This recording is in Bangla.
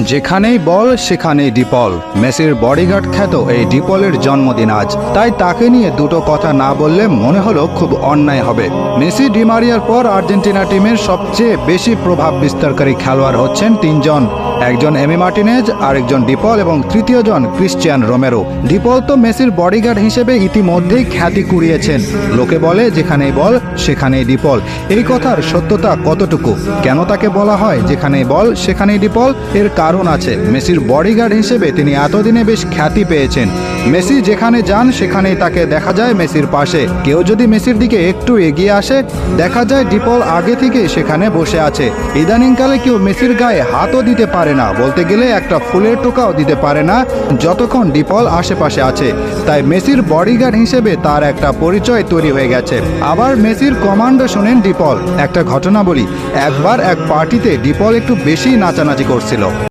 যেখানেই বল সেখানেই ডিপল। মেসির বডিগার্ড খ্যাত এই ডিপলের জন্মদিন আজ, তাই তাকে নিয়ে দুটো কথা না বললে মনে হলো খুব অন্যায় হবে। মেসি ডিমারিয়ার পর আর্জেন্টিনা টিমের সবচেয়ে বেশি প্রভাব বিস্তারকারী খেলোয়াড় হচ্ছেন তিনজন, একজন এমি মার্টিনেজ, আরেকজন ডিপল এবং তৃতীয়জন ক্রিশ্চিয়ান রোমেরো। ডিপল তো মেসির বডিগার্ড হিসেবে ইতিমধ্যেই খ্যাতি কুড়িয়েছেন। লোকে বলে যেখানেই বল সেখানেই ডিপল। এই কথার সত্যতা কতটুকু? কেন তাকে বলা হয় যেখানেই বল সেখানেই ডিপল? এর কারণ আছে। মেসির বডিগার্ড হিসেবে তিনি এতদিনে বেশ খ্যাতি পেয়েছেন। মেসি যেখানে যান সেখানেই তাকে দেখা যায় মেসির পাশে। কেউ যদি মেসির দিকে একটু এগিয়ে আসে, দেখা যায় ডিপল আগে থেকে সেখানে বসে আছে। ইদানিংকালে কেউ মেসির গায়ে হাতও দিতে পারে না, বলতে গেলে একটা ফুলের টোকাও দিতে পারে না যতক্ষণ ডিপল আশেপাশে আছে। তাই মেসির বডিগার্ড হিসেবে তার একটা পরিচয় তৈরি হয়ে গেছে। আবার মেসির কমান্ডো শোনেন ডিপল। একটা ঘটনা বলি, একবার এক পার্টিতে ডিপল একটু বেশি নাচানাচি করছিল।